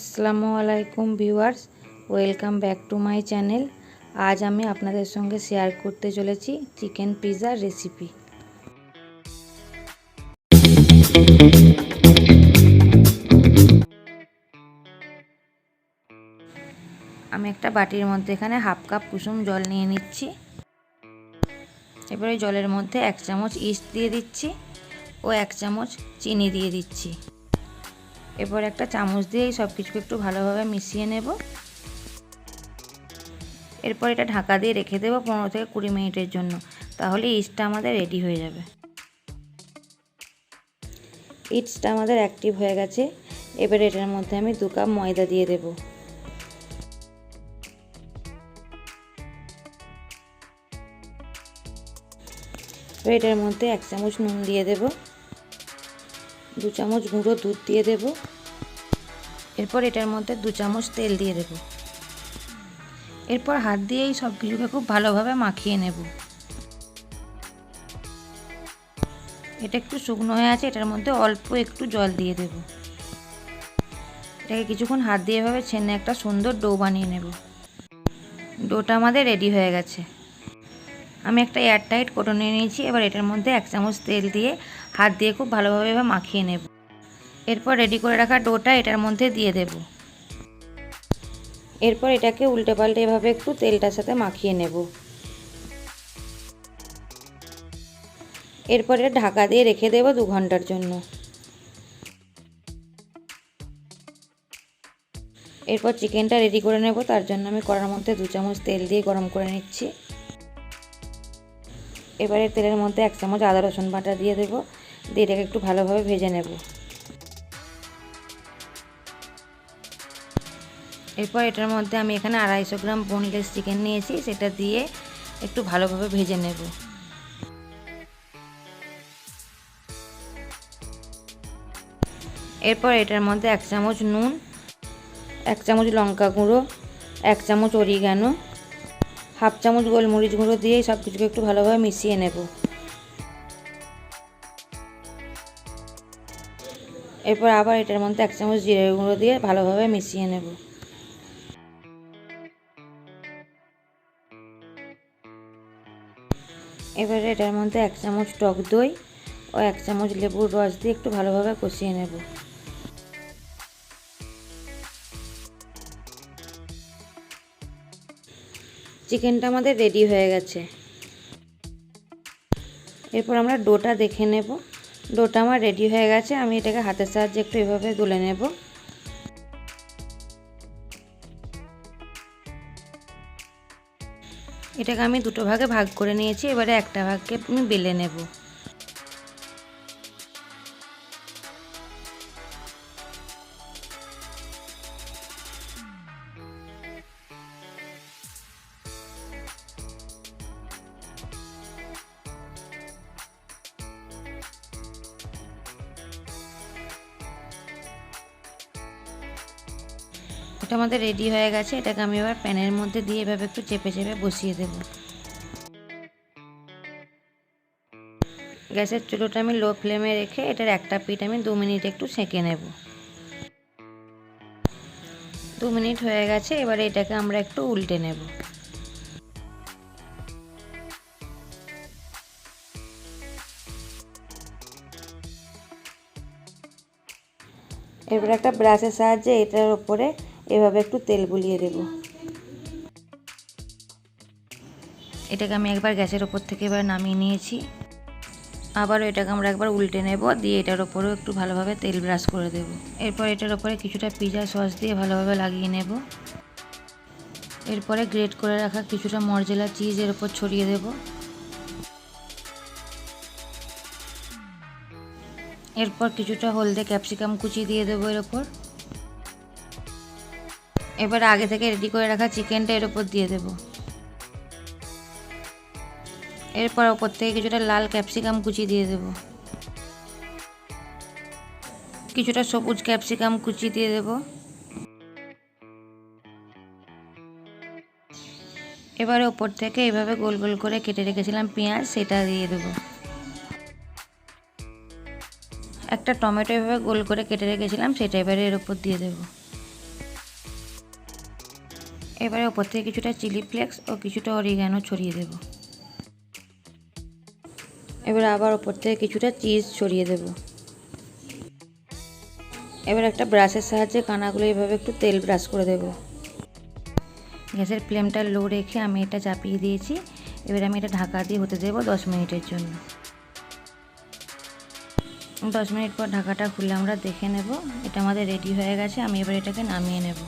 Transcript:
আসসালামু আলাইকুম viewers, welcome back to my channel. আজ আমি আপনাদের সঙ্গে শেয়ার করতে চলেছি চিকেন পিৎজার রেসিপি। আমি একটা বাটির মধ্যে এখানে হাফ কাপ কুসুম জল নিয়ে নিচ্ছি। এবারে জলের মধ্যে 1 চামচ ইস্ট দিয়ে দিচ্ছি ও 1 চামচ চিনি দিয়ে দিচ্ছি। এরপর একটা চামচ দিয়ে সব কিছুকে একটু ভালোভাবে মিশিয়ে নেব। এরপর এটা ঢাকা দিয়ে রেখে দেবো 15 থেকে 20 মিনিটের জন্য, তাহলে ইস্টটা আমাদের রেডি হয়ে যাবে। ইস্টটা আমাদের অ্যাক্টিভ হয়ে গেছে। এবার এটার মধ্যে আমি 2 কাপ ময়দা দিয়ে দেব। এবার এটার মধ্যে 1 চামচ নুন দিয়ে দেব, 2 চামচ গুঁড়ো দুধ দিয়ে দেব। এরপর এটার মধ্যে 2 চামচ তেল দিয়ে দেব। এরপর হাত দিয়ে এই সব কিছুকে খুব ভালোভাবে মাখিয়ে নেব। এটা একটু শুকনো হয়ে আছে, এটার মধ্যে অল্প একটু জল দিয়ে দেব। এটাকে কিছুক্ষণ হাত দিয়ে এভাবে ছেনে একটা সুন্দর ডো বানিয়ে নেব। ডোটা আমাদের রেডি হয়ে গেছে। আমি একটা এয়ারটাইট কোটো নিয়ে নিয়েছি। এবার এটার মধ্যে 1 চামচ তেল দিয়ে হাত দিয়ে খুব ভালোভাবে মাখিয়ে নেব। এরপর রেডি করে রাখা ডোটা এটার মধ্যে দিয়ে দেব। এরপর এটাকে উল্টে পাল্টে এভাবে একটু তেলটার সাথে মাখিয়ে নেব। এরপর এটা ঢাকা দিয়ে রেখে দেব 2 ঘন্টার জন্য। এরপর চিকেনটা রেডি করে নেব। তার জন্য আমি কড়ার মধ্যে 2 চামচ তেল দিয়ে গরম করে নিচ্ছি। এবারে তেলের মধ্যে 1 চামচ আদা রসুন বাটা দিয়ে দেব, দিয়ে এটাকে একটু ভালোভাবে ভেজে নেব। এরপর এটার মধ্যে আমি এখানে 250 গ্রাম বোনলেস চিকেন নিয়েছি, সেটা দিয়ে একটু ভালোভাবে ভেজে নেব। এরপর এটার মধ্যে 1 চামচ নুন, 1 চামচ লঙ্কা গুঁড়ো, 1 চামচ অরিগানো, হাফ চামচ গোলমরিচ গুঁড়ো দিয়ে সব কিছুকে একটু ভালোভাবে মিশিয়ে নেব। এরপর আবার এটার মধ্যে 1 চামচ জিরে গুঁড়ো দিয়ে ভালোভাবে মিশিয়ে নেব। এবারে এটার মধ্যে 1 চামচ টক দই ও 1 চামচ লেবুর রস দিয়ে একটু ভালোভাবে কষিয়ে নেব। চিকেনটা আমাদের রেডি হয়ে গেছে। এরপর আমরা ডোটা দেখে নেব। ডোটা আমার রেডি হয়ে গেছে। আমি এটাকে হাতের সাহায্যে একটু এভাবে গুলে নেব। এটাকে আমি 2 ভাগে ভাগ করে নিয়েছি। এবারে একটা ভাগকে আমি বেলে নেব। এটা আমাদের রেডি হয়ে গেছে। এটাকে আমি এবার প্যানের মধ্যে দিয়ে এভাবে একটু চেপে চেপে বসিয়ে দেব। গ্যাসের চুলোটা আমি লো ফ্লেমে রেখে এটার একটা পিঠ আমি 2 মিনিট একটু সেঁকে নেব। 2 মিনিট হয়ে গেছে। এবারে এটাকে আমরা একটু উল্টে নেব। এবার একটা ব্রাশের সাহায্যে এটার উপরে এভাবে একটু তেল বুলিয়ে দেব। এটাকে আমি একবার গ্যাসের উপর থেকে এবার নামিয়ে নিয়েছি। আবারও এটাকে আমরা একবার উল্টে নেব, দিয়ে এটার উপরেও একটু ভালোভাবে তেল ব্রাশ করে দেব। এরপর এটার উপরে কিছুটা পিৎজা সস দিয়ে ভালোভাবে লাগিয়ে নেব। এরপরে গ্রেট করে রাখা কিছুটা মজরেলা চিজ এর উপর ছড়িয়ে দেব। এরপর কিছুটা হলদে ক্যাপসিকাম কুচি দিয়ে দেবো এর উপর। এবার আগে থেকে রেডি করে রাখা চিকেনটা এর উপর দিয়ে দেব। এরপর ওপর থেকে কিছুটা লাল ক্যাপসিকাম কুচি দিয়ে দেব। কিছুটা সবুজ ক্যাপসিকাম কুচি দিয়ে দেব। এবারে ওপর থেকে এভাবে গোল গোল করে কেটে রেখেছিলাম পেঁয়াজ, সেটা দিয়ে দেব। একটা টমেটো এভাবে গোল করে কেটে রেখেছিলাম, সেটা এবারে এর উপর দিয়ে দেব। এবারে ওপর থেকে কিছুটা চিলি ফ্লেক্স ও কিছুটা অরিগানো ছড়িয়ে দেব। এবার আবার ওপর থেকে কিছুটা চিজ ছড়িয়ে দেব। এবার একটা ব্রাশের সাহায্যে কানাগুলো এইভাবে একটু তেল ব্রাশ করে দেব। গ্যাসের ফ্লেমটা লো রেখে আমি এটা চাপিয়ে দিয়েছি। এবার আমি এটা ঢাকা দিয়ে হতে দেব 10 মিনিটের জন্য। 10 মিনিট পর ঢাকাটা খুলে আমরা দেখে নেব। এটা আমাদের রেডি হয়ে গেছে। আমি এবার এটাকে নামিয়ে নেব।